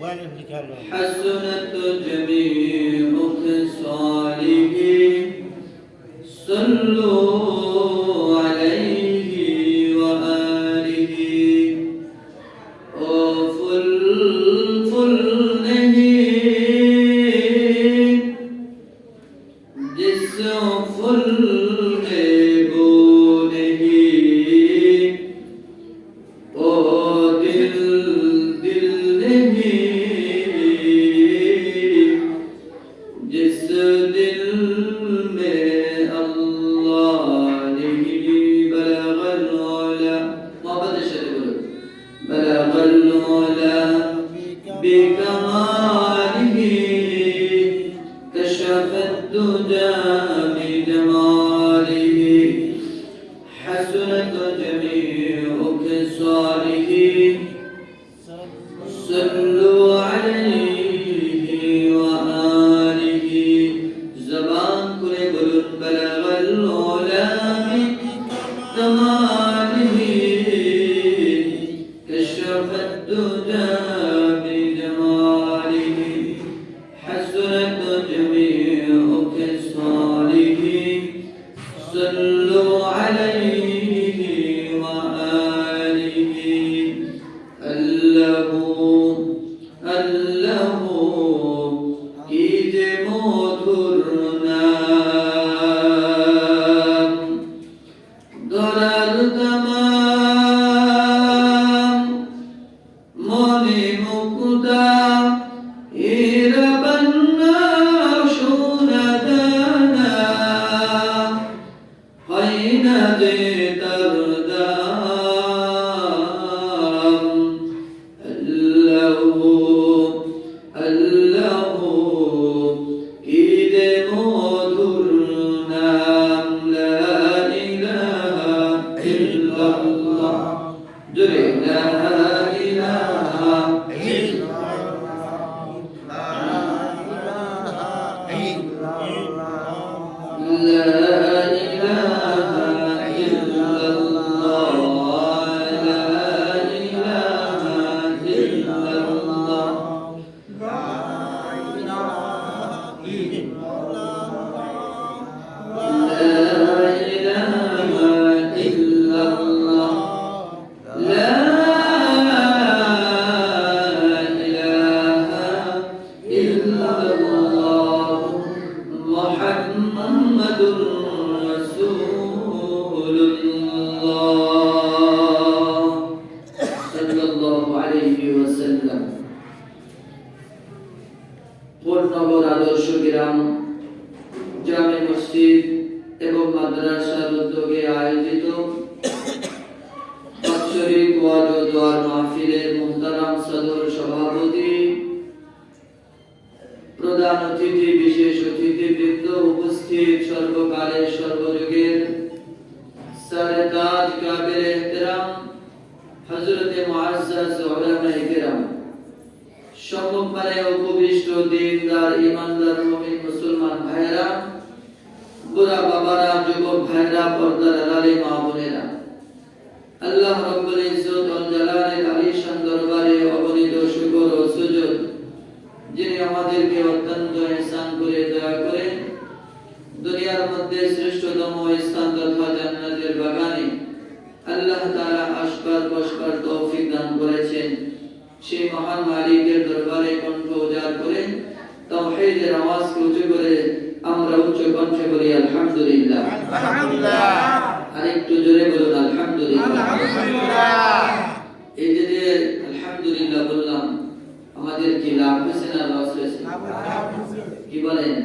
حسنت جميع خصاله صلوا عليه وآله full नहीं जिस full में वो नहीं ओ दिल नहीं जिस दिल में अल्लाह नहीं बलगल औला मोहब्बत से बोलो बलगल औला بكماله كشف الدجى بجماله حسنت جميع خصاله صلوا عليه وآله زبان করে বলুন بلغ العلا بكماله كشف الدجى صلوا عليه وآله الله কি যে মধুর নাম ধরার তামাম মনে মুকুতা এরা বন্না সোনা দানা না যে তার দাম আল্লাহ কি যে মধুর নাম লা ইলাহা ইল্লাল্লাহ জোরে লা ইলাহা ইল্লাল্লাহ লা কোটনগর আদর্শ গ্রাম জামে মসজিদ এবং মাদ্রাসার উদ্যোগে আয়োজিত বাৎসরিক ওয়াজ ও দোয়ার মাহফিলের মুহতারাম সদর সভাপতি প্রধান অতিথি বিশেষ অতিথিবৃন্দ উপস্থিত সর্বকালের সর্বযুগের সারে তাজ কাবির ইহতিরাম হযরত মুআজ্জাজ উলামায়ে কেরাম সম্মুখে উপবিষ্ট দিনদার ইমানদার মুমিন মুসলমান ভাইরা বুড়া বাবারা যুবক ভাইরা পর্দার আড়ালে মা বোনেরা আল্লাহ রাব্বুল ইজ্জত ওয়াল জালালের আলিশান দরবারে অগণিত শুকর ও সুজুদ যিনি আমাদেরকে অত্যন্ত ihsan করে দয়া করে দুনিয়ার মধ্যে শ্রেষ্ঠতম স্থান তথা জান্নাতের বাগানে আল্লাহ তাআলা আসবার বসবার তৌফিক দান করেছেন সেই মহান মালিকের দরবারে কণ্ঠ উজাড় করে তাওহীদের আওয়াজকে উঁচু করে আমরা উচ্চ কণ্ঠে বলি আলহামদুলিল্লাহ আলহামদুলিল্লাহ আরেকটু জোরে বলুন আলহামদুলিল্লাহ আলহামদুলিল্লাহ এই যে আলহামদুলিল্লাহ বললাম আমাদের কি লাভ হয়েছে না লস হয়েছে কি বলেন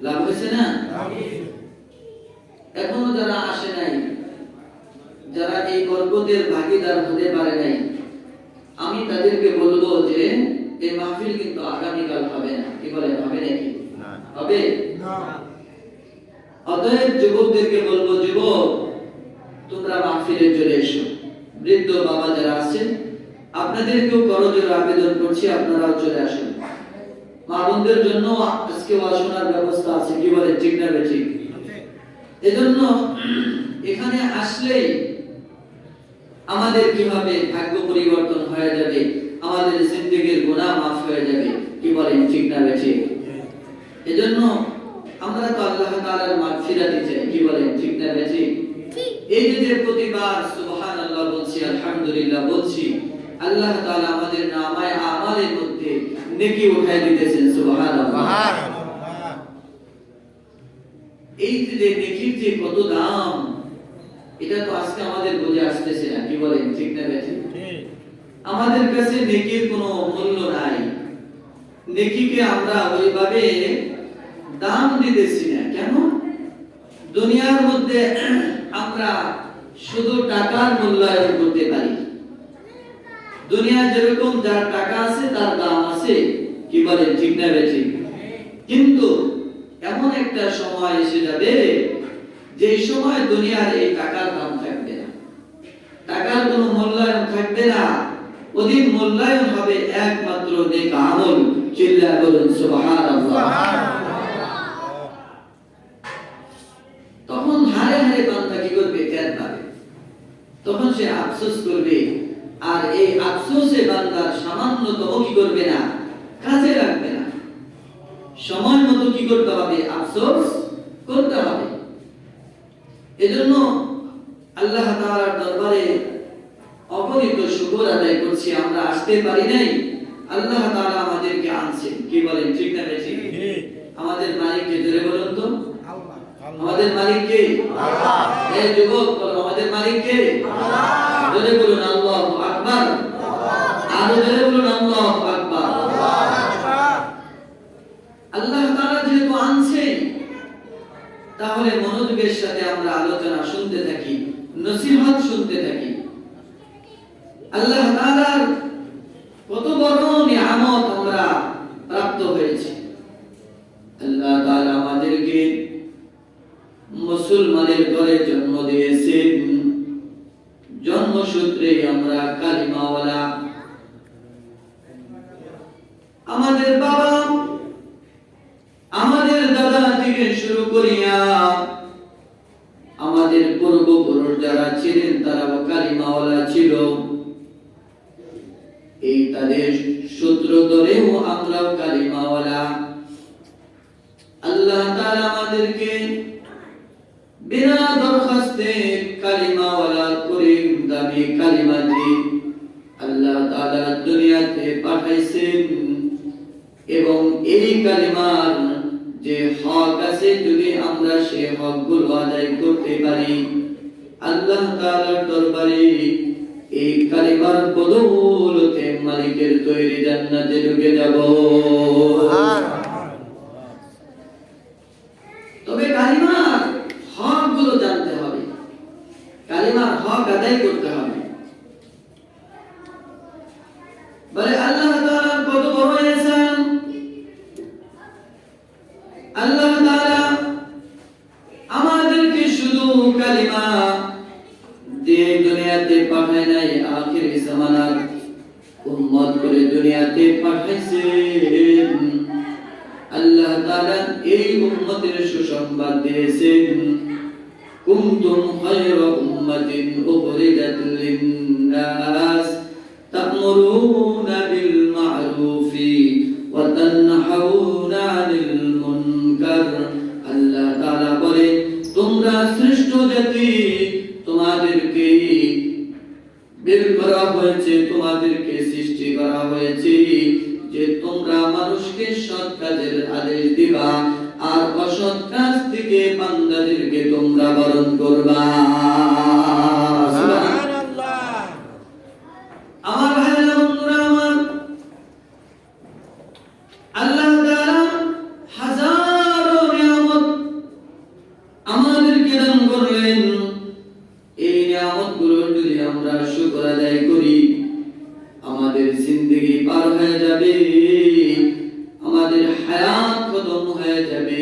লাভ হয়েছে না এখনো যারা আসে নাই যারা এই বরকতের ভাগীদার হতে পারে নাই আমি তাদেরকে বলবো যে এই মাহফিল কিন্তু আগামীকাল হবে না কি বলেন হবে নাকি হবে না অতএব যুবকদেরকে বলবো যুবক তোমরা মাহফিলে চলে এসো বৃদ্ধ বাবা যারা আছেন আপনাদেরকেও করজোড়ে আবেদন করছি আপনারাও চলে আসুন মা বোনদের জন্য আজকে ওয়াজ শোনার ব্যবস্থা আছে কি বলে ঠিক না বেঠিক এজন্য এখানে আসলেই আমাদের কিভাবে ভাগ্য পরিবর্তন হয়ে যাবে আমাদের জিন্দেগীর গুনাহ মাফ হয়ে যাবে। কি বলেন ঠিক না বেঠিক? এজন্য আমরা তো আল্লাহ তাআলার মাগফিরাত চাই। কি বলেন ঠিক না বেঠিক? এই যে প্রতিবার সুবহানাল্লাহ বলছি, আলহামদুলিল্লাহ বলছি, আল্লাহ তাআলা আমাদের নামায়ে আমালের মধ্যে নেকি উঠায় দিতেছেন। সুবহানাল্লাহ। এই যে নেকির যে কত দাম, এটা তো আজকে আমাদের বুঝে আসতেছে না। কি বলেন ঠিক না বেঠিক? আমাদের কাছে নেকির কোনো মূল্য নাই। নেকিকে আমরা ওইভাবে দাম দিতেছি না। কেন? দুনিয়ার মধ্যে আমরা শুধু টাকার মূল্যায়ন করতে পারি। দুনিয়ায় যেরকম যার টাকা আছে তার দাম আছে। কি বলেন ঠিক না বেঠিক? কিন্তু এমন একটা সময় এসে যাবে যে সময় দুনিয়ার এই টাকার দাম থাকবে না, টাকার কোনো মূল্যায়ন থাকবে না। ওদিন মূল্যায়ন হবে একমাত্র নেক আমল। চিল্লায়ে বলুন সুবহানাল্লাহ। তখন হারে হারে বান্দা কি করবে? টের পাবে। তখন সে আফসোস করবে, আর এই আফসোসে বান্দার সামান্যতম কি করবে না? কাজে লাগবে না। সময় মতো কি করতে হবে? আফসোস করতে হবে। এজন্য আল্লাহ তাআলার দরবারে অগণিত শুকর আদায় করছি। আমরা আসতে পারি নাই, আল্লাহ তাআলা আমাদেরকে আনছেন। কি বলেন ঠিক না বেঠিক? আমাদের মালিককে জোরে বলুন তো। আমাদের মালিক কে? আল্লাহ। এই যুবক বলো, আমাদের মালিক কে? আল্লাহ। জোরে বলুন আল্লাহু আকবার। আরো জোরে বলুন আল্লাহু আকবার। আল্লাহ তাআলা যেহেতু আনছেন, তাহলে মনোযোগের সাথে আমরা আলোচনা শুনতে থাকি, নসিহত শুনতে থাকি। আল্লাহ তাআলার কত বড় নিয়ামত আমরা প্রাপ্ত হয়েছে। আল্লাহ তাআলা আমাদেরকে মুসলমানের ঘরে জন্ম দিয়েছেন। জন্মসূত্রে আমরা কালিমাওয়ালা। আমাদের বাবা, আমাদের দাদা থেকে শুরু করিয়া আমাদের পূর্বপুরুষ যারা ছিলেন তারাও কালিমাওয়ালা ছিল। এই তাদের সূত্র ধরেও আমরাও কালিমাওয়ালা। আল্লাহ তাআলা আমাদেরকে বিনা দরখাস্তে কালিমাওয়ালা করে দামি কালিমাটি আল্লাহ তাআলা দুনিয়াতে পাঠাইছেন। এবং এই কালিমার যে হক আছে, যদি আমরা সেই হকগুলো আদায় করতে পারি, আল্লাহ তাআলার দরবারে এই কালিমার বদৌলতে মালিকের তৈরি জান্নাতে ঢুকে যাব। তবে কালিমার হকগুলো জানতে হবে, কালিমার হক আদায় করতে হবে। বলে আল্লাহ তাআলার কত বড় ihsan। আল্লাহ তাআলা আমাদেরকে শুধু কালিমা দিয়ে দুনিয়াতে পাঠায় নাই, আখির জামানার উম্মত করে দুনিয়াতে পাঠাইছেন। আল্লাহ তাআলা এই উম্মতের সুসংবাদ দিয়েছেন, কুনতুম খায়রা উম্মাতিন উখরিজাত লিন-নাস তা'মুরুনা বিল মা'রুফি ওয়া তানহাউনা আনিল মুনকার। আল্লাহ তাআলা বলে, তোমরা শ্রেষ্ঠ জাতি, তোমাদেরকে বের করা হয়েছে, তোমাদেরকে সৃষ্টি করা হয়েছে যে তোমরা মানুষকে সৎ কাজের আদেশ দিবা আর অসৎ কাজ থেকে বান্দাদেরকে তোমরা বারণ করবা। সুবহানাল্লাহ। আমার ভাইরা, বন্ধুরা আমার, আল্লাহ তাআলা হাজারো নিয়ামত আমাদেরকে দান করলেন। এই নিয়ামতগুলোর যদি আমরা শুকর আদায় করি, আমাদের জিন্দেগি পার হয়ে যাবে, আমাদের হায়াত খতম হয়ে যাবে।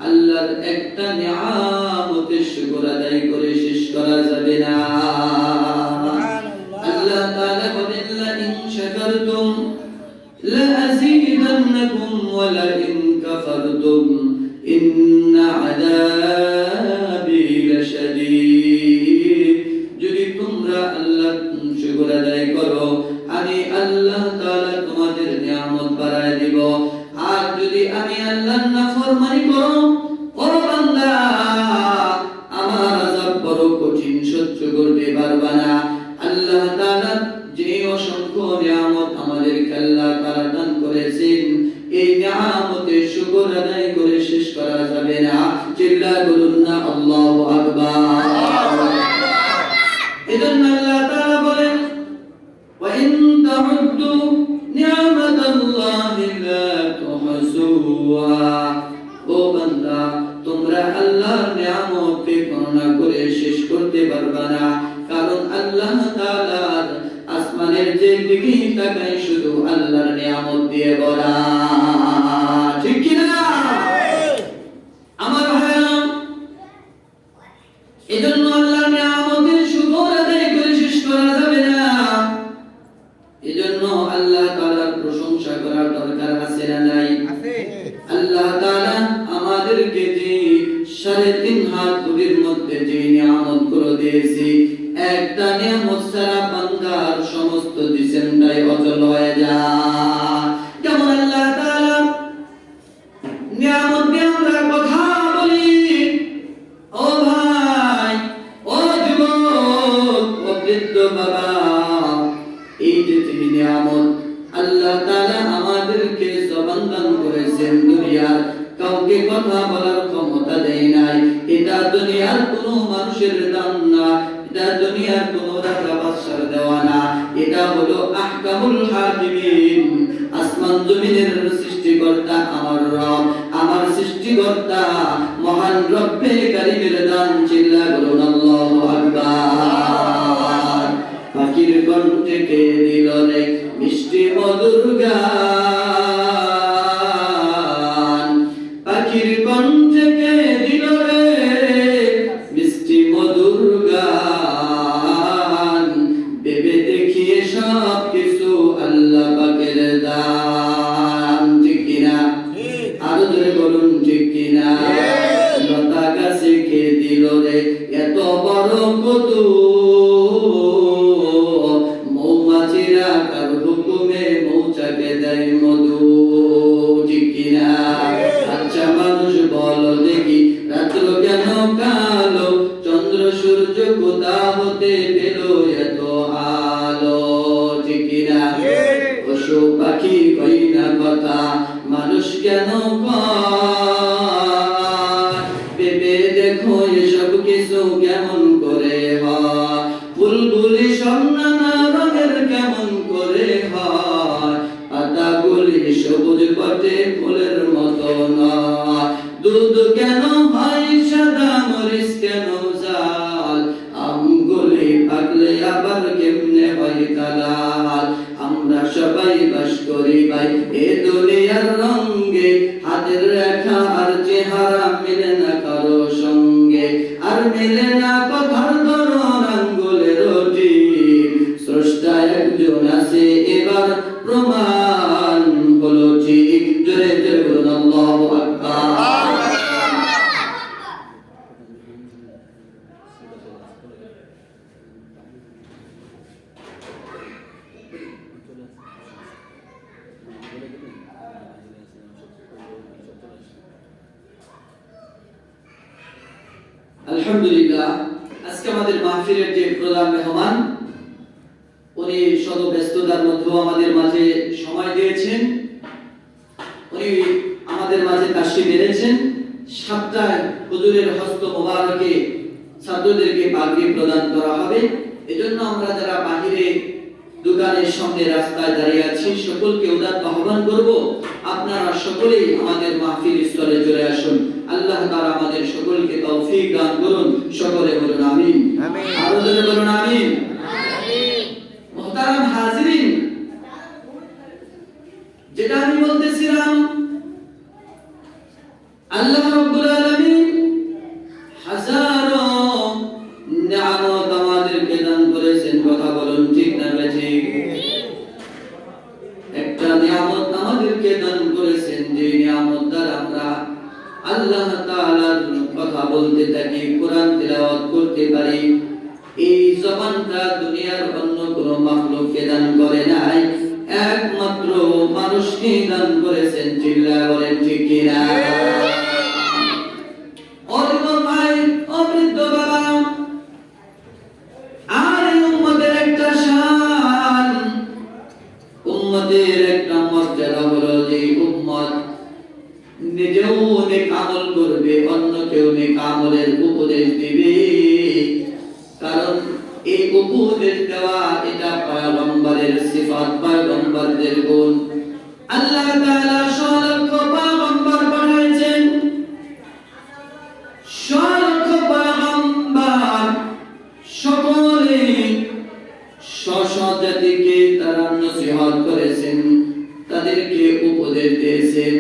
আল্লাহর একটা নিয়ামতের শুকর আদায় করে শেষ করা যাবে না। আল্লাহ তাআলা বলেন, লা ইন শাকারতুম লা আযীদান্নাকুম ওয়া লা ইন কাফারতুম ইন্না আযাবি লাশাদীদ। যদি তোমরা আল্লাহর শুকর আদায় করো, আমি আল্লাহ যে দিকে তাকাই শুধু আল্লাহর নিয়ামত দিয়ে ভরা, ঠিক কি না? আমার ভাইরা, এজন্য আল্লাহর নিয়ামতের শুকর আদায় করে শেষ করা যাবে না। এজন্য আল্লাহ তাআলার প্রশংসা করার দরকার আছে না নাই? আল্লাহ তাআলা আমাদেরকে যে 3.5 হাত দূরের মধ্যে যে নিয়ামত করে দিয়েছে, একটা নিয়ামত ছাড়া বান্দার সমস্ত জিসিমটাই অচল হয়ে যায়। যেমন আল্লাহ তাআলা নিয়ামত নিয়ে আমরা কথা বলি, ও ভাই, ও যুবক, ও বৃদ্ধ বাবা, এই যে নিয়ামত আল্লাহ তাআলা আমাদেরকে জবান দান করেছেন, দুনিয়ার কাউকে কথা বলার ক্ষমতা দেয় নাই। এটা দুনিয়ার কোনো মানুষের দান না, এটা দুনিয়ার কোনো রাজা বাদশার দেওয়া না, এটা হলো আহকামুল হাকিমিন, আসমান জমিনের সৃষ্টিকর্তা আমার রব, আমার সৃষ্টিকর্তা মহান রব্বে কারীমের দান। চিল্লা বলুন আল্লাহু আকবার। পাখির কণ্ঠে কে দিল রে মিষ্টি মধুর গান, পাখির কণ্ঠে কে দিল রে মিষ্টি মধুর গান, ভেবে দেখিয়ে সব কিছু আল্লাহ পাকের দান, ঠিক কিনা? আরো ধরে বলুন ঠিক কিনা? লতা গাছে কে দিল রে এত বড় কদু, মৌমাছিরা কার হুকুমে মৌচাকে দেয় মধু, ঠিক কিনা? আচ্ছা মানুষ বলো দেখি, রাত্র কেন কালো, চন্দ্র সূর্য কোথা হতে পেল এত আলো, ঠিক কিনা? পশু পাখি কই না কথা, মানুষ কেন কয়? ভেবে দেখো এসব কিছু কেমন করে হয়, ফুলগুলি সব নানা রঙের কেমন করে হয়, পাতাগুলি সবুজ বটে ফুলের মতো নয়, দুধ কেন হয় সাদা, মরিচ কেন জাল, আমগুলি পাকলে আবার কেমনে হয় কালাল, আমরা সবাই বাস করি ভাই এ দুনিয়ার রঙে, হাতের রেখা আর চেহারা মিলে না কারো সঙ্গে, আর মিলে না কথার ধরন আঙ্গুলের ঠিক, স্রষ্টা একজন আছে এবার প্রমাণ হলো ঠিক। জোরে জোরে বলুন আল্লাহু আকবার। আলহামদুলিল্লাহ, আজকে আমাদের মাহফিলের যে প্রধান মেহমান, উনি শত ব্যস্ততার মধ্যেও আমাদের মাঝে সময় দিয়েছেন, উনি আমাদের মাঝে তাশরীফ এনেছেন। 7টায় হুজুরের হস্ত মোবারকে ছাত্রদেরকে পাগড়ি প্রদান করা হবে। এজন্য আমরা যারা বাহিরে দোকানের সামনে রাস্তায় দাঁড়িয়ে আছি, সকলকে উদাত্ত আহ্বান করব, আপনারা সকলেই আমাদের মাহফিল স্থলে চলে আসুন। আল্লাহ তাআলা আমাদের সকলকে তৌফিক দান করুন। সকলে বলুন আমিন। আরো জোরে বলুন আমিন। মুহতারাম হাজিরিন, যেটা আমি বলতেছিলাম, আল্লাহ রাব্বুল আলামিন হাজারো নিয়ামত আমাদেরকে দান করেছেন। কথা বলুন ঠিক না ঠিক? একটা নিয়ামত আমাদেরকে দান করেছেন, যে নিয়ামত দ্বারা আমরা আল্লাহ তাআলার কথা বলতে থাকি, কোরআন তিলাওয়াত করতে পারি। এই জবানটা দুনিয়ার অন্য কোনো মাখলুককে দান করে নাই, একমাত্র মানুষকে দান করেছেন। চিল্লা বলেন ঠিক কিনা? উম্মতের একটা মর্যাদা হলো যে উম্মত নিজেও নেক আমল করবে, অন্যকেও নেক আমলের উপদেশ দিবে। কারণ এই উপদেশ দেওয়া এটা পয়গম্বরের সিফাত, পয়গম্বরদের গুণ। আল্লাহ তাআলা সলক্ষ পয়গম্বর পাঠিয়েছেন, সলক্ষ পয়গম্বর সকলে স্ব জাতিকে তারা নসিহত করেছেন, তাদেরকে উপদেশ দিয়েছেন,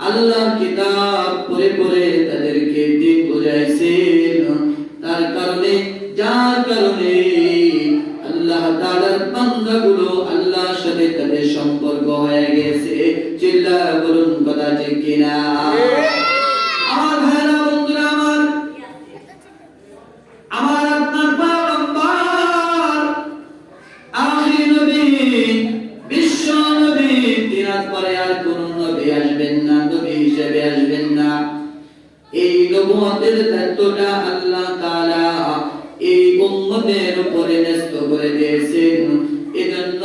আল্লাহর কিতাব পড়ে পড়ে তাদেরকে দিন বুঝাইছেন। তার কারণে যার কারণে আল্লাহ তাআলার বান্দাগুলো আল্লাহর সাথে তাদের সম্পর্ক হয়ে গেছে। চিল্লায়া বলুন কথা ঠিক কিনা? আমার ভাইরা বন্ধুরা, আমার আপনার পয়গম্বর আখির নবী বিশ্ব নবী, তিনার পরে আর কোন নবী আসবেন না, নবী হিসেবে আসবেন না। এই নবুয়তের দায়িত্বটা আল্লাহ তাআলা এই উম্মতের উপরে ন্যস্ত করে দিয়েছেন। এজন্য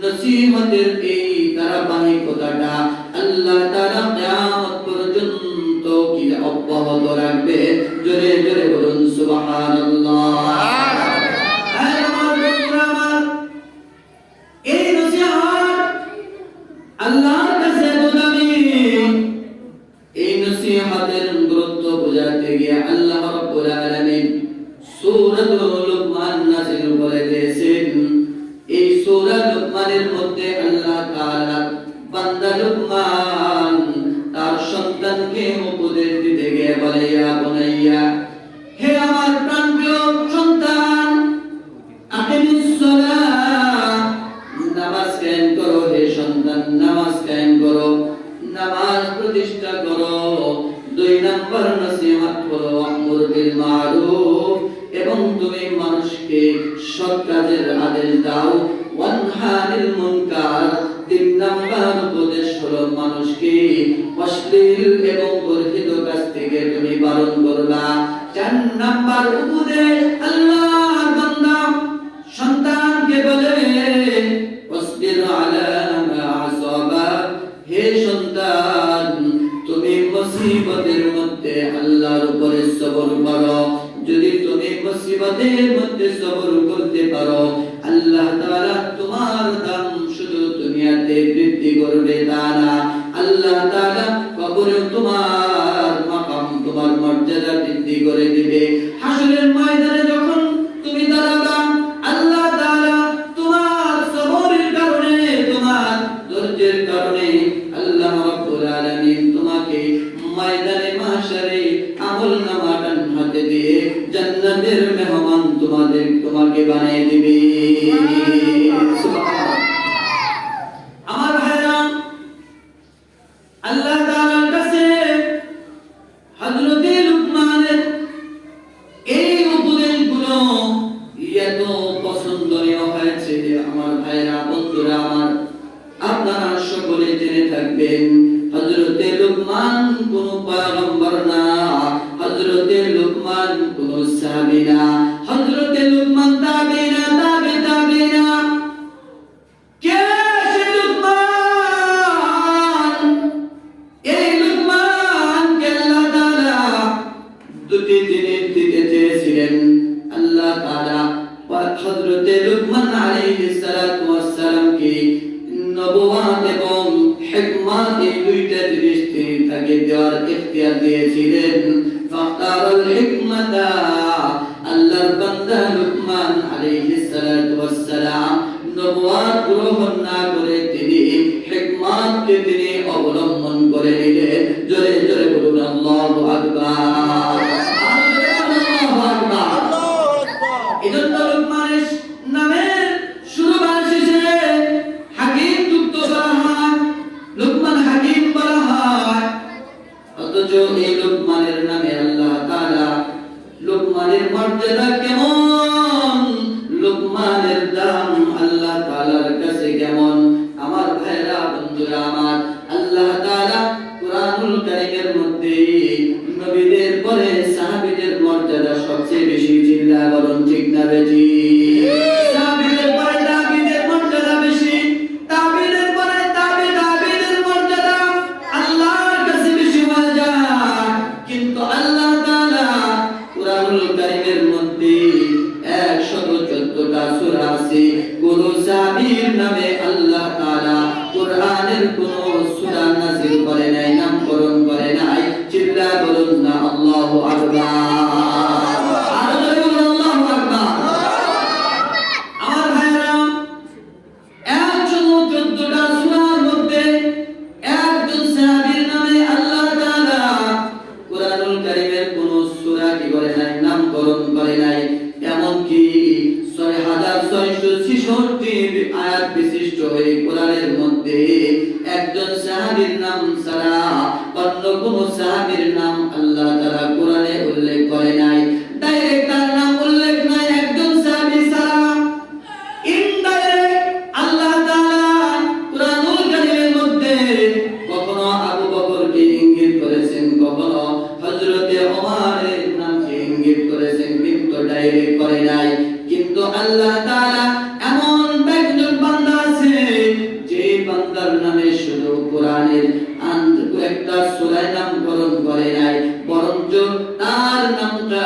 নসিহতের এই ধারাবাহিকতাটা আল্লাহ তাআলা কিয়ামত পর্যন্ত কি অব্যাহত রাখবে। জোরে জোরে বলুন সুবহানাল্লাহ। এই নসিহত আল্লাহর কাছে বোঝাবি। এই নসিহতের গুরুত্ব বোঝাতে গিয়ে আল্লাহ রাব্বুল আলামিন সূরাতুল লুকমান নাযিল করে দিয়েছেন। এই সূরা লুকমানের মধ্যে আল্লাহ তাআলা বান্দা লুকমান তার সন্তানকে উপদেশ দিতে গিয়ে বলে, ইয়া বুনাইয়া, হে আমার প্রাণপ্রিয় সন্তান, আকিমিস সালাহ, নামাজ কায়েম করো। হে সন্তান, নামাজ কায়েম করো, নামাজ প্রতিষ্ঠা করো। 2 নম্বর নসিহত হলো আমর বিল মারুফ, এবং তুমি মানুষকে সৎ কাজের আদেশ দাও। ওয়ানহা আনিল মুনকার, 3 নম্বর উপদেশ হলো মানুষকে অশ্লীল এবং গর্হিত কাজ থেকে তুমি বারণ করবা। 4 নম্বর উপদেশ আল্লাহর বান্দা সন্তানকে বলে, ওয়াসবির আলা মা আসাবা, হে সন্তান তুমি মুসিবতের মধ্যে আল্লাহর উপরে সবর করো। যদি তুমি মুসিবতের মধ্যে সবর করতে পারো, আল্লাহ তাআলা তোমার দাম শুধু দুনিয়াতে বৃদ্ধি করবে তা না, আল্লাহ তাআলা কবরে তোমার মাকাম, তোমার মর্যাদা বৃদ্ধি করে দিবে। হাসরের ময়দানে যখন তুমি দাঁড়াবা, আল্লাহ তাআলা তোমার সবরের কারণে, তোমার ধৈর্যের কারণে আল্লাহ রাব্বুল আলামিন তোমাকে ময়দানে মাহশারে আমলনামা ডান হাতে দিয়ে জান্নাতের মেহমান তোমাকে বানিয়ে দিবে। সুবহানাল্লাহ। আমার ভাইরা, আল্লাহ তাআলার কাছে হযরত লুকমানের এই উপদেশগুলো এত পছন্দনীয় হয়েছে। আমার ভাইরা বন্ধুরা, আমার আপনারা সকলে জেনে থাকবেন, হযরত লুকমান কোন পয়গম্বর না, হযরত লুকমান কোন সাহাবী না, হযরত লুকমান তাবিঈনা, তাবিঈনা। কে সে লুকমান? এই লুকমানকে আল্লাহ তাআলা 2টি জিনিস দিতে চেয়েছিলেন। আল্লাহ তাআলা হযরত লুকমান আলাইহিস সালাতু ওয়াস সালামকে নবুয়ত এবং হিকমত, এই 2টা জিনিস তাকে দেওয়ার ইখতিয়ার দিয়েছিলেন। ফাখতারাল হিকমাতা, আল্লাহর বান্দা লুকমান আলাইহিস সালাতু ওয়াস সালাম নবুয়ত গ্রহণ না করে তিনি হিকমতকে তিনি অবলম্বন করে নিলেন। জোরে জোরে বলুন আল্লাহু আকবার। আল্লাহু আকবার। এজন্য লুকমানের নামের শুরু বা শেষে হাকিম যুক্ত করা হয়, লুকমান হাকিম বলা হয়। অথচ এই লুকমানের নামে আল্লাহ তাআলা লুকমানের মর্যাদা কেমন, লুকমানের দাম আল্লাহ তাআলার কাছে কেমন। আমার ভাইরা বন্ধুরা, আমার আল্লাহ তাআলা কুরআনুল কারীমের মধ্যে নবীদের পরে সাহাবীদের মর্যাদা সবচেয়ে বেশি। চিল্লা বলুন ঠিক না বেশি? সাহাবীদের পরে তাবিঈদের মর্যাদা বেশি, তাবিঈদের পরে তাবিঈদের মর্যাদা আল্লাহর কাছে বেশি হয়ে যায়। কিন্তু আল্লাহ তাআলা কুরআনুল কারীমের মধ্যে 114টা সূরা আছে, কোন সাহাবীর নামে আল্লাহ তাআলা কুরআনের কোন সূরা নাযিল করে নাই, নামকরণ করে নাই। চিল্লা বলুন না আল্লাহু আকবার। আল্লাহু আকবার। আমার ভাইরা, আয়াত বিশিষ্ট এই কোরআনের মধ্যে একজন সাহাবীর নাম ছাড়া অন্য কোন সাহাবীর নাম আল্লাহ তাআলা কোরআনে উল্লেখ করে নাই। ডাইরেক্ট তার নাম উল্লেখ নাই একজন সাহাবী ছাড়া। ইনডাইরেক্ট আল্লাহ তাআলা কোরআনুল কারীমের মধ্যে কখনো আবু বকরকে ইঙ্গিত করেছেন, কখনো হযরতে ওমরের নামকে ইঙ্গিত করেছেন, কিন্তু ডাইরেক্ট করে নাই। কিন্তু আল্লাহ তাআলা এমন একজন বান্দা আছে যে বান্দার নামে শুধু কোরআনের একটা সূরার নামকরণ করে নাই, বরঞ্চ তার নামটা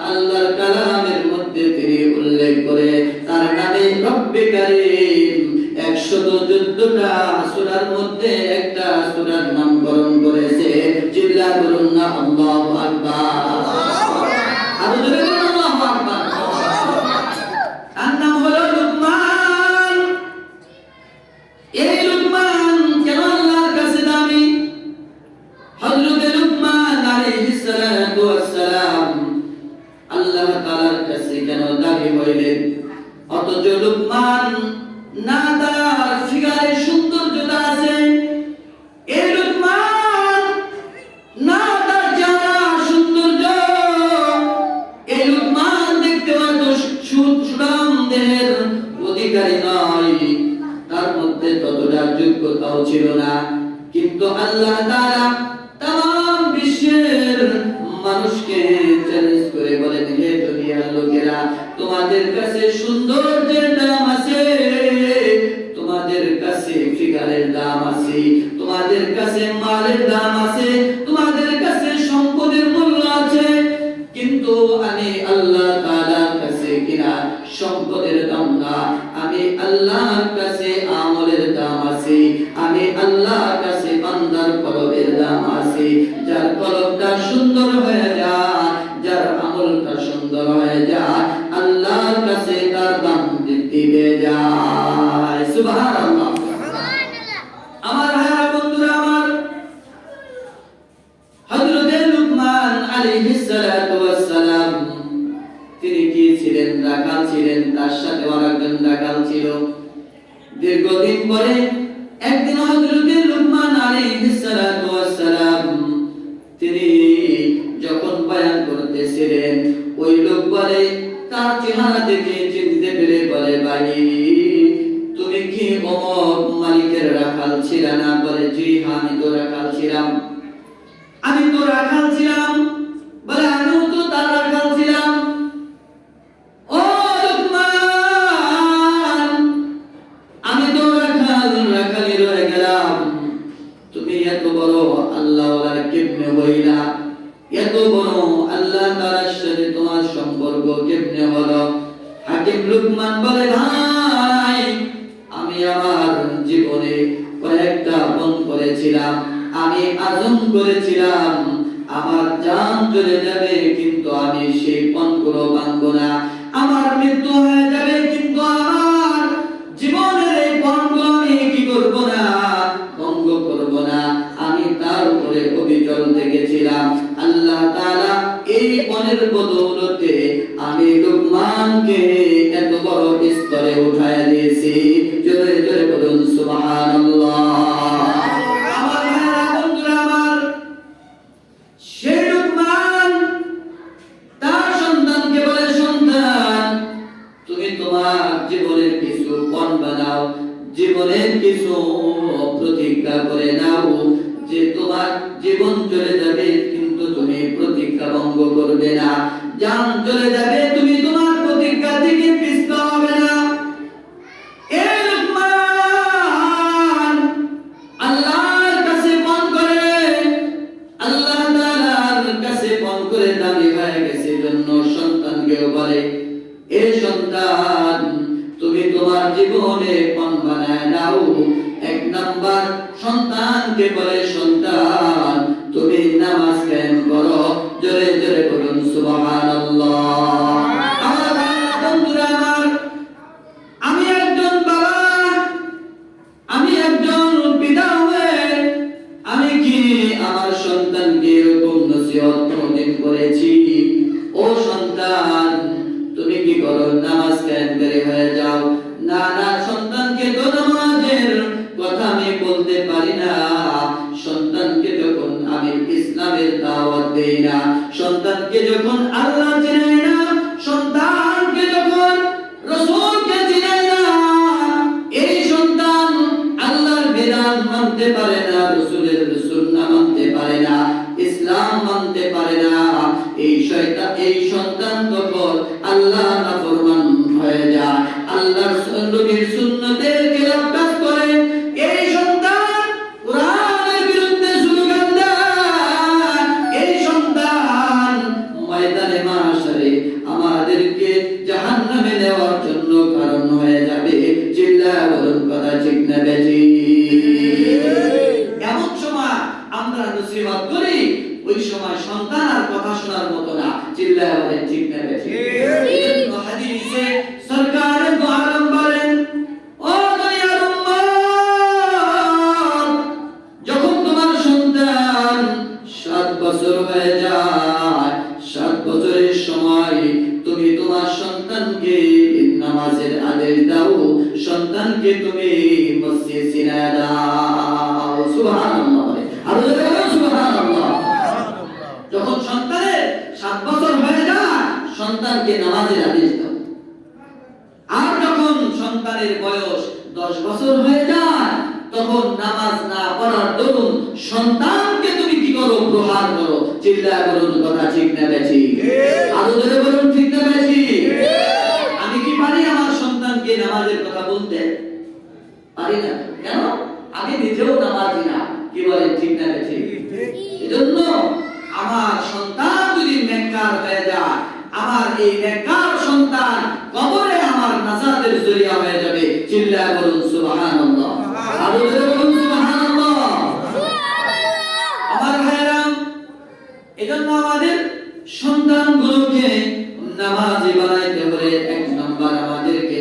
আল্লাহর কালামের মধ্যে তিনি উল্লেখ করে তার নামে রব্বে কারীম 114টা সূরার মধ্যে একটা সূরার নামকরণ করেছে। চিল্লা বলুন না আল্লাহু আকবার। আরো জোরে বলুন আল্লাহু আকবার। তার নাম হলো লুকমান। এই লুকমান কেন আল্লাহর কাছে দামি? হযরতে লুকমান আলাইহিস সালাতু ওয়াস সালাম আল্লাহ তাআলার কাছে কেন দামি হইলেন? অথচ লুকমান না তার ফিগারে সৌন্দর্যতা আছে, এই লুকমান না তার চেহারা সৌন্দর্য, এই লুকমান দেখতে হয়তো সুঠাম দেহের অধিকারী নয়, তার মধ্যে ততটা যোগ্যতাও ছিল না। কিন্তু আল্লাহ তাআলা তাম বিশ্বের মানুষকে চ্যালেঞ্জ করে বলেন, হে দুনিয়ার লোকেরা, তোমাদের কাছে সৌন্দর্যের দাম আছে, তোমাদের কাছে ফিগারের দাম আছে, তোমাদের কাছে মালের দাম আছে, তোমাদের কাছে সম্পদের মূল্য আছে, কিন্তু আমি আল্লাহ তাআলার কাছে কিনা সম্পদের দাম না, আমি আল্লাহর কাছে আমলের দাম আছে, আমি আল্লাহর কাছে বান্দার কলবের দাম আছে। যার কলবটা সুন্দর হয়ে যায়, যার আমলটা সুন্দর হয়ে যায়, আল্লাহর কাছে তার দাম বৃদ্ধি পেয়ে যায়। সুবহানাল্লাহ। আমার ভাইরা বন্ধুরা আমার, হযরতে লুকমান আলাইহিস সালাতু ওয়াস সালাম তিনি কি ছিলেন? রাখাল ছিলেন, তার সাথে আরেকজন রাখাল ছিল। দীর্ঘদিন পরে একদিন হযরতে লুকমান আলাইহিস সালাতু ওয়াস সালাম তিনি যখন বয়ান করতেছিলেন, ওই লোক বলে, তার চেহারা দেখে চিনতে পেরে বলে, ভাই তুমি কি অমর মালিকের রাখাল ছিলে না? বলে, জি হ্যাঁ, আমি তো রাখাল ছিলাম, আমি তো রাখাল ছিলাম। বলে, আমিও তো তার রাখাল ছিলাম। ও লুকমান, আমি তো রাখালি রয়ে গেলাম, তুমি এত বড় আল্লাহওয়ালার কেমনে হইলা? এত বড় আল্লাহ তাআলার সাথে তোমার সম্পর্ক কেমনে হলো? হাকিম লুকমান বলে, ভাই আমি আমার জীবনে কয়েকটা পণ করেছিলাম, আমি আযম করেছিলাম আমার জান চলে যাবে, কিন্তু আমি সেই পণগুলো ভাঙব না। আমার মৃত্যু হয়ে যাবে, কিন্তু আমার জীবনের এই পণগুলো আমি কি করব না? ভঙ্গ করব না। আমি তার উপরে অবিচল থেকেছিলাম। আল্লাহ তাআলা এই পণের বদৌলতে আমি লুকমানকে এত বড় স্তরে উঠায় দিয়েছি। জোরে জোরে বলুন সুবহানাল্লাহ। আমার ভাইরা বন্ধুরা আমার, সেই লুকমান তার সন্তানকে বলে, সন্তান তুমি তোমার জীবনের কিছু পণ বানাও, জীবনের কিছু প্রতিজ্ঞা করে নাও যে তোমার জীবন চলে যাবে, কিন্তু তুমি প্রতিজ্ঞা ভঙ্গ করবে না। জান চলে যাবে, তুমি তোমার প্রতিজ্ঞা থেকে পিছপা হবে না। এই লুকমান আল্লাহর কাছে পণ করে, আল্লাহ তাআলার কাছে পণ করে দামি হয়ে গেছে, জন্য সন্তানকেও বলে, এ সন্তান তুমি তোমার জীবনে পণ বানায় নাও। এক নাম্বার সন্তানকে বলে, সন্তান তুমি নামাজ কায়েম করো। জোরে জোরে বলুন সুবহানাল্লাহ। আমার বন্ধুরা আমার, আমি একজন বাবা, আমি একজন পিতা হয়ে আমি কি আমার সন্তানকে এরকম নসিহত কোনদিন করেছি? ও সন্তান তুমি কি করো? নামাজ কায়েম করে হয়ে যাও। না না, সন্তানকে দেই না। সন্তানকে যখন আল্লাহ চিনায় না, সন্তানকে যখন রাসূলকে চিনায় না, এই সন্তান আল্লাহর বিধান মানতে পারে না, রাসূলের সুন্নাহ মানতে পারে না, ইসলাম মানতে পারে না, এই সন্তান তখন আল্লাহ নাফরমান হয়ে যায়, আল্লাহর নবীর সুন্নতের খেলাফ কাজ করে। এই সন্তান কোরআনের বিরুদ্ধে স্লোগান দেয়, এই সন্তান ময়দানে মাশারে আমাদেরকে জাহান্নামে নেওয়ার জন্য কারণ হয়ে যাবে। চিল্লায়া বলুন কথা ঠিক না বেশি? এমন সময় আমরা নসিহত করি, ওই সময় সন্তান আর কথা শোনার মতো না। চিল্লায়া বলেন ঠিক না বেশি? হাদিসে সরকার দো আলম বলেন, ও দুনিয়ার উম্মত, যখন তোমার সন্তান 7 বছর হয়ে যায়, 7 বছরের সময় তুমি তোমার সন্তানকে নামাজের আদেশ দাও, সন্তানকে তুমি মসজিদে চিনায়া দাও। সুবহানাল্লাহ, আরো জোরে বলো সুবহানাল্লাহ। যখন সন্তানের 7 বছর হয়ে যায়, সন্তানকে নামাজের আদেশ দাও। আর যখন সন্তানের বয়স 10 বছর হয়ে যায়, তখন নামাজ না পড়ার দরুন সন্তানকে তুমি কি করো? প্রহার করো। চিল্লায়া বলুন কথা ঠিক না বেশি? আরো জোরে বলুন ঠিক না বেশি? আমি কি পারি আমার সন্তানকে নামাজের কথা বলতে? পারি না। কেন? আমি নিজেও নামাজি না। কি বলেন ঠিক না বেশি? এজন্য আমার সন্তান যদি নেককার হয়ে যায়, আমার এই নেককার সন্তান কবরে আমার নাজাতের জরিয়া হয়ে যাবে। চিল্লায়া বলুন সুবহানাল্লাহ, আরো জোরে বলুন সুবহানাল্লাহ। আমার ভাইরা, এজন্য আমাদের সন্তানগুলোকে নামাজি বানাইতে হলে 1 নাম্বার আমাদেরকে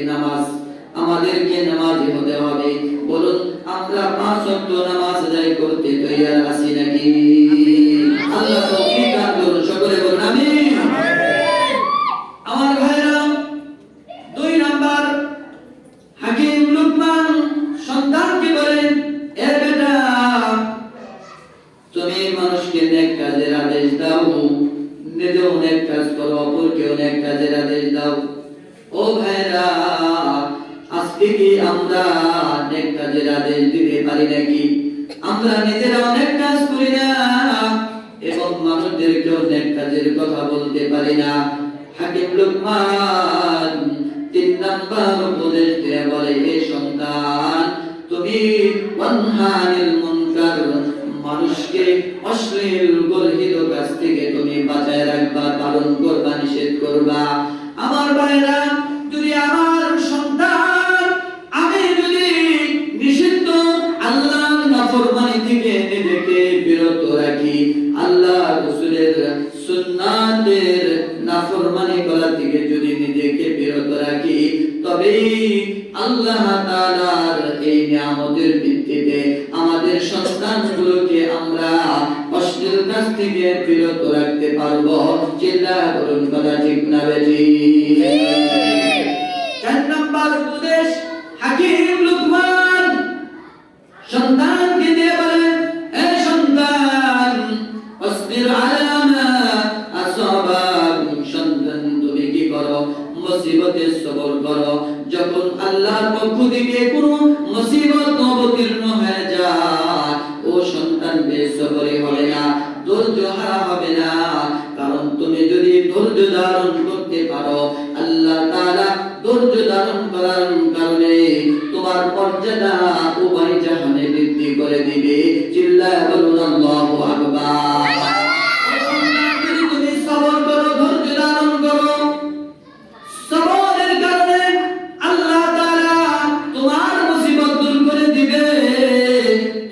নামাজি হতে হবে। বলুন, আমরা 5 ওয়াক্ত নামাজ আদায় করতে তৈয়ার আছি নাকি? আল্লাহ তৌফিক দান করুন, সকলে বলুন আমিন। আমার ভাইরা, 2 নাম্বার হাকিম লুকমান সন্তানকে বলেন, এ বেটা, তুমি মানুষকে নেক কাজের আদেশ দাও, নিজেও নেক কাজ করো, অপরকেও নেক কাজের আদেশ দাও। ও ভাইরা, আজকে কি আমরা নেক কাজের আদেশ দিতে পারি নাকি? আমরা নিজেরাও নেক কাজ করি না এবং মানুষদেরকেও নেক কাজের কথা বলতে পারি না। হাকিম লুকমান 3 নাম্বার উপদেশ দিয়ে বলে, হে সন্তান, তুমি ওয়ানহানিল মুনকার, মানুষকে অশ্লীল গর্হিত কাজ থেকে তুমি বাঁচায় রাখবা, পালন করবা, নিষেধ করবা। আমার ভাইরা, যদি আমার সন্তান, আমি যদি নিষিদ্ধ আল্লাহর নাফরমানি থেকে নিজেকে বিরত রাখি, আল্লাহ রাসূলের সুন্নাতের নাফরমানি করা থেকে যদি নিজেকে বিরত রাখি, তবে আল্লাহ তাআলার এই নিয়ামতের ভিত্তিতে আমাদের সন্তানগুলোকে আমরা অশ্লীল কাজ থেকে বিরত রাখতে পারবো। চিল্লায়া বলুন কথা ঠিক না বেশি? 4 নাম্বার উপদেশ হাকিম লুকমান সন্তানকে দিয়ে বলেন, হে সন্তান, আসবির আলা মা আসাবাক, সন্তান তুমি কি করো? মুসিবতে সবর করো। যখন আল্লাহর পক্ষ থেকে কোনো মুসিবত অবতীর্ণ হয়ে যায়, ও সন্তান বেসবরি হবে না, ধৈর্য হারা হবে না। কারণ তুমি যদি ধৈর্য ধারণ করতে পারো, আল্লাহ তাআলা ধৈর্য ধারণ করার কারণে তোমার মর্যাদা উভয় জাহানে বৃদ্ধি করে দিবে। চিল্লায়া বলুন আল্লাহু আকবার। যদি তুমি সবর করো, ধৈর্য ধারণ করো, সবরের কারণে আল্লাহ তাআলা তোমার মুসিবত দূর করে দিবে।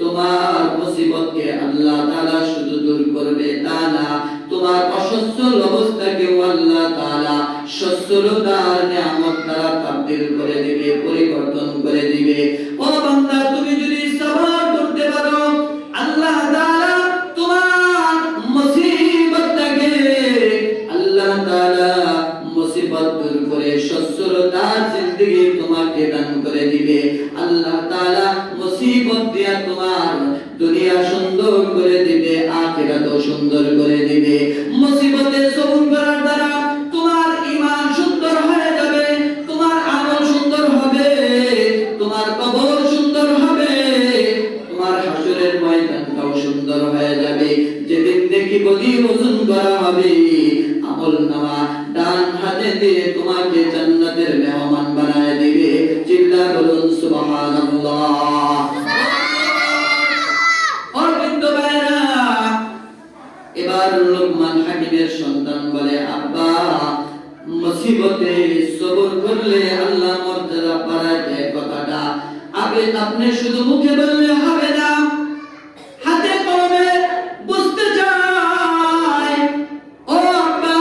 তোমার মুসিবতকে আল্লাহ তাআলা শুধু দূর করবে তা না, তোমার অসচ্ছল অবস্থাকেও আল্লাহ তাআলা সচ্ছলতার নিয়ামত দ্বারা তাবদীল করে দিবে, পরিবর্তন করে দিবে। ও বান্দা, তুমি যদি সবর করতে পারো, আল্লাহ তাআলা তোমার মুসিবতটাকে আল্লাহ তাআলা মুসিবত দূর করে সচ্ছলতার জিন্দেগি তোমাকে দান করে দিবে। আল্লাহ তাআলা মুসিবত দিয়া তোমার দুনিয়া সুন্দর করে দিবে, আখিরাতও সুন্দর করে দিবে। মুসিবতে সবর করার দ্বারা তোমার ঈমান সুন্দর হয়ে যাবে, তোমার আমল সুন্দর হবে, তোমার কবর সুন্দর হবে, তোমার হাসরের ময়দানটাও সুন্দর হয়ে যাবে। যেদিন দেখি বলি ওজন করা হবে আমলনামা ডান হাতে দিয়ে তোমাকে জান্নাতের মেহমান বানায় দিবে। চিল্লা বলুন সুবহানাল্লাহ। এবার লোকমান হাকিমের সন্তান বলে, আব্বা মুসিবতে সবর করলে আল্লাহ মর্যাদা বাড়ায় দেয়, কথাটা আপনি শুধু মুখে বললে হবে না, হাতে কলমে বুঝতে চাই। ও আব্বা,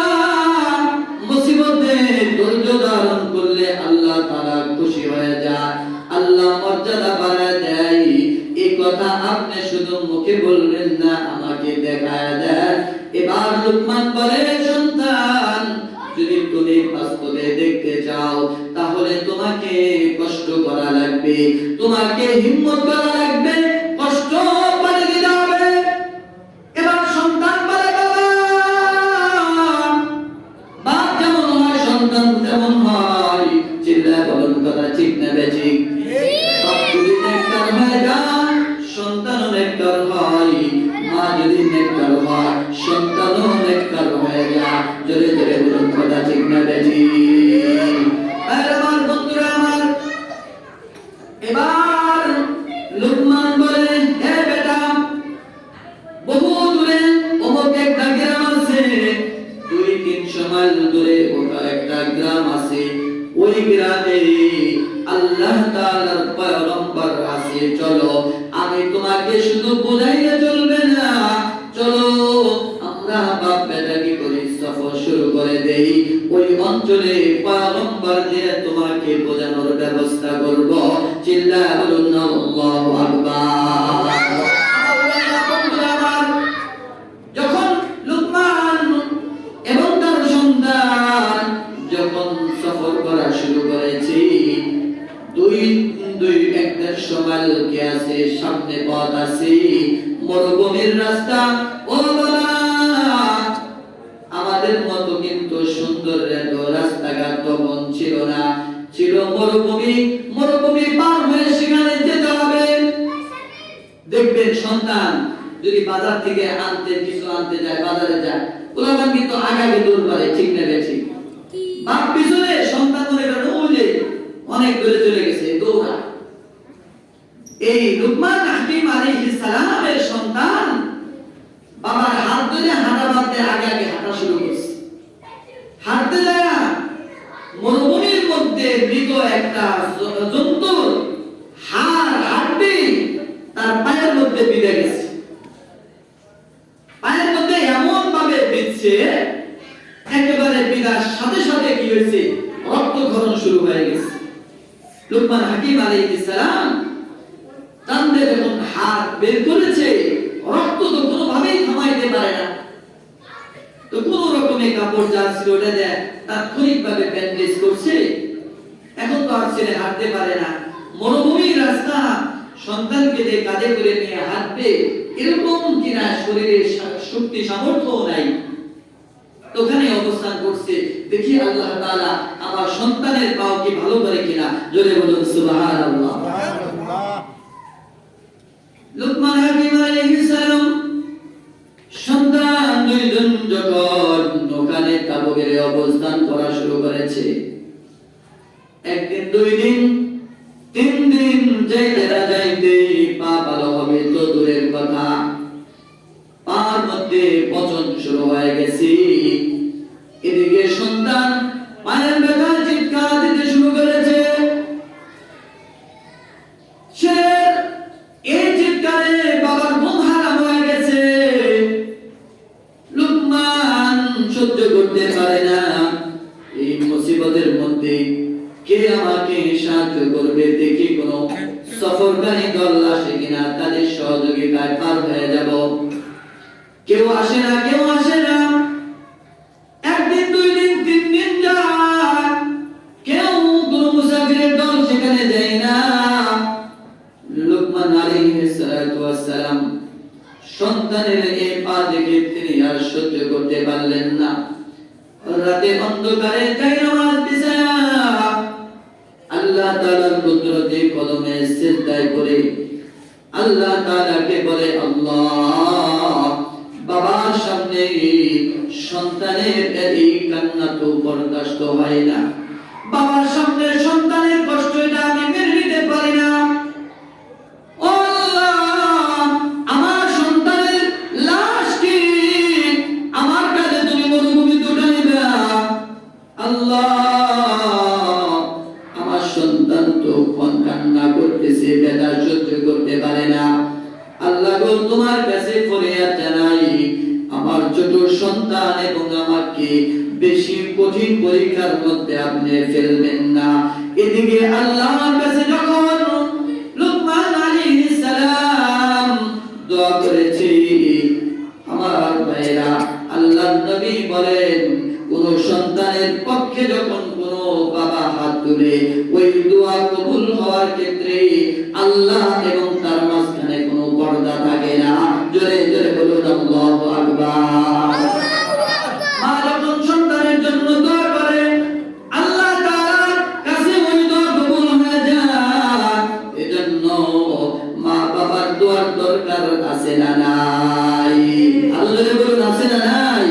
মুসিবতে ধৈর্য ধারণ করলে আল্লাহ তাআলা খুশি হয়ে যায়, আল্লাহ মর্যাদা বাড়ায় দেয়। এই কথা আপনি শুধু মুখে বললেন না, আমাকে দেখায় দেন। এবার লোকমান বলে, সন্তান যদি তুমি বাস্তবে দেখতে চাও তাহলে তোমাকে কষ্ট করা লাগবে, তোমাকে হিম্মত করা লাগবে, কষ্ট করে দিতে হবে। এবার সন্তান বলে, বাপ যেমন হয় সন্তান তেমন হয়। চিল্লায় বলুন কথা ঠিক না বেঠিক? বাপ যদি নেককার হয়ে যায় সন্তানও নেককার হয়, মা যদি নেককার হয় সন্তানও নেককার হয়ে যায়। জোরে জোরে বলুন কথা ঠিক না বেঠিক? আমার বন্ধুরা আমার, এবার লোকমান বলে, হে বেটা, বহু দূরে অমুক একটা গ্রাম আছে, 200-300 মাইল দূরে ওখানে একটা গ্রাম আছে। ওই গ্রামে আল্লাহ তাআলার পয়গম্বর আছে। চলো, আমি তোমাকে শুধু বোঝাইলে চলবে না, চলো আমরা বাপ বেটা কি করি সফর শুরু করে দেই। ওই অঞ্চলে পয়গম্বর দিয়ে তোমাকে বোঝানোর ব্যবস্থা করব। চিল্লায়া বলুন আল্লাহু আকবার। যখন লোকমান এবং তার সন্তান যখন সফর করা শুরু করেছে, 2-1.5 মাইল কি আছে, সামনে পথ আছে, মরুভূমির রাস্তা। ও বাবা, আমাদের মতো কিন্তু সুন্দর রাস্তাঘাট তখন ছিল না, ছিল মরুভূমি। মরুভূমি পার হয়ে সেখানে যেতে হবে। দেখবেন সন্তান যদি বাজার থেকে কিছু আনতে যায়, বাজারে যায়, ওরা কিন্তু আগাগে দৌড় করে, ঠিক না বেঠিক? বাপ পিছনে, সন্তান মনে করেন ওই অনেক দূরে চলে গেছে, দৌড়া। এই লোকমান হাকিম আলাইহিস সালামের সন্তান বাবার হাত ধরে হাঁটা বাঁধতে আগে আগে হাঁটা শুরু করছে। হাঁটতে যায় মরুভূমির মধ্যে মৃত একটা জন্তুর হাড্ডি তার পায়ের মধ্যে বিঁধে গেছে। পায়ের মধ্যে এমন ভাবে বিঁধছে, একেবারে বিঁধার সাথে সাথে কি হয়েছে, রক্তক্ষরণ শুরু হয়ে গেছে। লোকমান হাকিম আলাইহিস সালাম টানতে যখন হাত বের করেছে, রক্ত তো কোনোভাবেই থামাইতে পারে না। তো কোন রকমে কাপড় যা ছিল ওটা দেয় তাৎক্ষণিকভাবে ব্যান্ডেজ করছে। এখন তো আর ছেলে হাঁটতে পারে না, মরুভূমির রাস্তা, সন্তানকে যে কাঁধে করে নিয়ে হাঁটবে এরকম কিনা শরীরের শক্তি সামর্থ্য নাই। ওখানে অবস্থান করছে, দেখি আল্লাহ তাআলা আমার সন্তানের পাও কি ভালো করে কিনা। জোরে বলুন সুবহানাল্লাহ। লোকমান হাকিম আলাইহিস সালাম সন্তান দুইজন যখন ওখানে তাবুকের অবস্থান করা শুরু করেছে, একদিন, 2 দিন, 3 দিন যাইতে পা ভালো হবে তো দূরের কথা, পার মধ্যে পচন শুরু হয়ে গেছে। এদিকে সন্তান পায়ের ব্যথায় চিৎকার দিতে শুরু করেছে। সে এই চিৎকারে বাবার ঘুম হারাম হয়ে গেছে। লোকমান সহ্য করতে পারে না, এই মুসিবতের মধ্যে কে আমাকে সাহায্য করবে, দেখি কোন সফরকারী দল আসে কিনা, তাদের সহযোগিতায় পার হয়ে যাব। কেউ আসে না, কেউ আসে না। একদিন, 2 দিন, 3 দিন যায়, কেউ কোন মুসাফিরের দল সেখানে যায় না। লোকমান আলাইহিস সালাম সন্তানের এই পা দেখে তিনি আর সহ্য করতে পারলেন না। রাতে অন্ধকারে তাই নামাজ বিছায়া আল্লাহ তাআলার কুদরতে কদমে সিজদায় পড়ে আল্লাহ তাআলাকে বলে, আল্লাহ, বাবার সামনে সন্তানের এই কান্না তো বরদাস্ত হয় না, বাবার সামনে সন্তানের কষ্ট এটা আমি মেনে নিতে পারি না। ও আল্লাহ, আমার সন্তানের লাশ কি আমার কাছে তুমি মরুভূমিতে উঠাইবা? আল্লাহ, আমার সন্তান তো কোন কান্না করতেছে, বেদনা সহ্য করতে পারে না। আল্লাহ গো, তোমার কাছে ফরিয়াদ জানাই, আমার ছোট সন্তান এবং আমাকে বেশি কঠিন পরীক্ষার মধ্যে আপনি ফেলবেন না। এদিকে আল্লাহর কাছে যখন লুকমান আলাইহিস সালাম দোয়া করেছে, আমার ভাইরা, আল্লাহর নবী বলেন, কোন সন্তানের পক্ষে যখন কোন বাবা হাত তুলে ওই দোয়া কবুল হওয়ার ক্ষেত্রে আল্লাহ এবং তার মাঝখানে কোনো পর্দা থাকে না। জোরে জোরে বলুন আল্লাহু আকবার। মা যখন সন্তানের জন্য দোয়া করে আল্লাহ তাআলার কাছে ওই দোয়া কবুল হয়ে যায়। এজন্য মা বাবার দোয়ার দরকার আছে না নাই? আল্লাহ বলুন, আছে না নাই?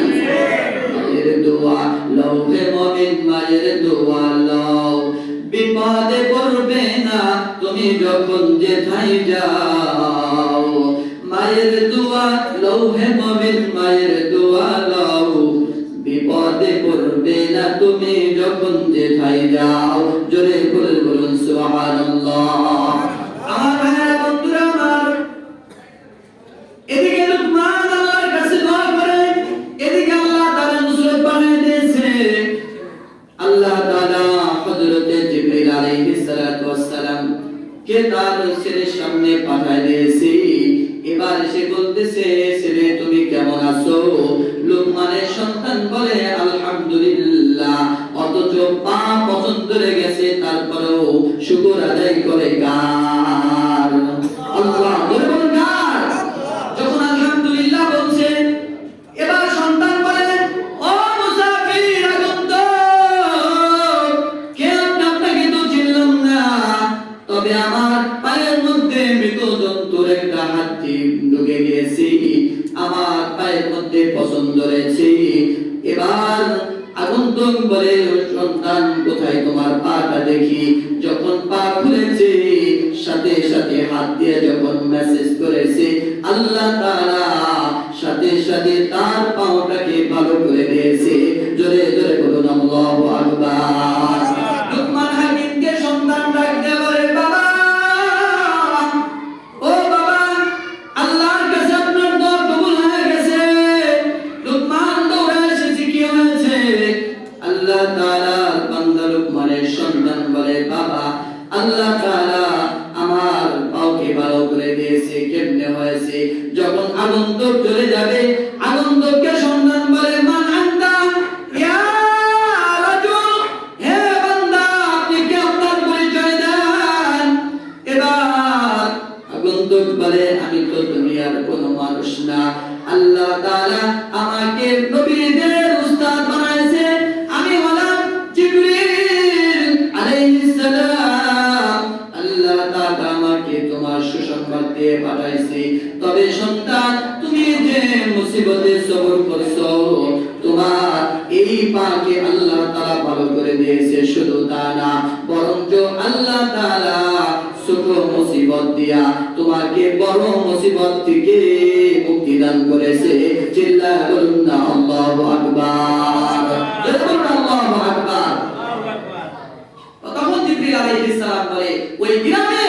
মায়ের দোয়া লও হে মুমিন, মায়ের দোয়া লও, বিপদে পড়বে না তুমি যখন যেথায় যাও। মায়ের দোয়া লও হে মুমিন, মায়ের দোয়া লও, বিপদে পড়বে না তুমি যখন যেথায় যাও। জোরে বলে বলুন সুবহানাল্লাহ। আমার ভাইরা, বন্ধুরা আমার, এদিকে লুকমান আল্লাহর কাছে দোয়া করে, এদিকে আল্লাহ তাআলা নুসরত বানিয়ে দিয়েছে। আল্লাহ তাআলা হযরতে জিবরাইল আলাইহিস সালাতু ওয়াস সালাম কে তার ছেলের সামনে পাঠিয়ে দিয়েছে। এবার সে বলতেছে, ছেলে তুমি কেমন আছো? লুকমানের সন্তান বলে, আলহামদুলিল্লাহ। অথচ পা পছন্দ ধরে গেছে, তারপরেও শুকর আদায় করে কার? আল্লাহ। বলুন কার? যখন আলহামদুলিল্লাহ বলছে, এবার সন্তান বলে, ও মুসাফির আগন্তুক, কে আপনাকে তো চিনলাম না, তবে আমার পায়ের মধ্যে মৃত জন্তুর একটা হাড্ডি ঢুকে গিয়েছে, আমার পায়ের মধ্যে পছন্দ রয়েছে। এবার আগন্তুক বলে, সন্তান কোথায় তোমার পাটা দেখি। যখন পা খুলেছে, সাথে সাথে হাত দিয়ে যখন মেসেজ করেছে, আল্লাহ তাআলা সাথে সাথে তার পাওটাকে ভালো করে দিয়েছে। জোরে জোরে বলুন আল্লাহু আকবার। লুকমান হাকিমকে সন্তান ডাকতে বলে, বাবা, ও বাবা, আল্লাহর কাছে আপনার দোয়া কবুল হয়ে গেছে। লুকমান দৌড়ে এসেছে, কি হয়েছে? আল্লাহ তাআলার বান্দা লুকমানের সন্তান বলে, বাবা, আল্লাহ তাআলা আমার পাওকে ভালো করে দিয়েছে। কেমনে হয়েছে? যখন আগন্তুক চলে যাবে, আগন্তুককে সন্তান বলে, মান আনতা ইয়া রাজুল, হে বান্দা, আপনি কি আপনার পরিচয় দেন? এবার আগন্তুক বলে, আমি তো দুনিয়ার কোনো মানুষ না, আল্লাহ তাআলা আমাকে নবীদের উস্তাদ বানাইছে, আমি হলাম জিবরিল আলাইহিস সালাম। আল্লাহ তাআলা আমাকে তোমার সুসংবাদ দিয়ে পাঠাইছে। তবে সন্তান, তুমি যে মুসিবতে সবর করছো, তোমার এই পাকে আল্লাহ তাআলা ভালো করে দিয়েছে। শুধু তা না, বরঞ্চ আল্লাহ তাআলা ছোট মুসিবত দিয়া তোমাকে বড় মুসিবত থেকে মুক্তি দান করেছে। চিল্লায়ে বলুন না আল্লাহু আকবার। বলুন আল্লাহু আকবার। তখন জিবরিল আলাইহিস সালাম বলে, ওই গ্রামে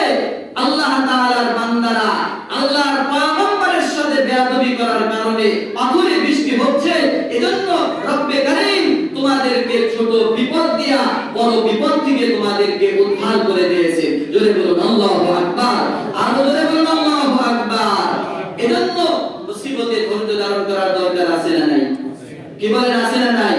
আল্লাহ তাআলার বান্দারা আল্লাহর পয়গম্বরের সাথে বেয়াদবি করার কারণে পাথরে বৃষ্টি হচ্ছে, এজন্য রব্বে কারীম তোমাদেরকে ছোট বিপদ দিয়া বড় বিপদ থেকে তোমাদেরকে উদ্ধার করে দিয়েছে। জোরে বলুন আল্লাহু আকবার। আর জোরে বলুন আল্লাহু আকবার। এজন্য মুসিবতে ধৈর্য ধারণ করার দরকার আছে না নাই? কি বলেন, আছে না নাই?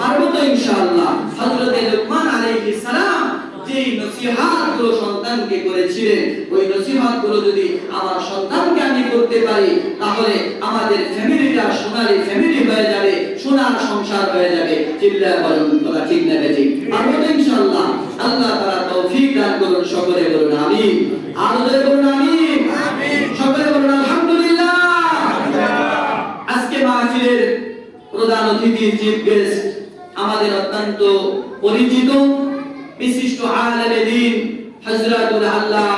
পারবো তো ইনশাআল্লাহ। হযরতে লুকমান আলাইহিস সালাম যেই নসিহতগুলো সন্তানকে করেছিলেন, ওই নসিহত খেদমতগুলো যদি আমার সন্তানকে আমি করতে পারি, তাহলে আমাদের ফ্যামিলিটা সোনালী ফ্যামিলি হয়ে যাবে, সোনার সংসার হয়ে যাবে। চিল্লায় বলুন কথা ঠিক না বেঠিক? পারবো তো ইনশাআল্লাহ? আল্লাহ তাআলা তৌফিক দান করুন। সকলে বলুন আমিন। আরো জোরে বলুন আমিন। সকলে বলুন আলহামদুলিল্লাহ। আজকে মাহফিলের প্রধান অতিথি, চিফ গেস্ট, আমাদের অত্যন্ত পরিচিত বিশিষ্ট আলেম দ্বীন হযরতুল আল্লাহ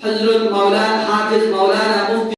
হযরত মাওলানা হাফেজ মাওলানা মুফতি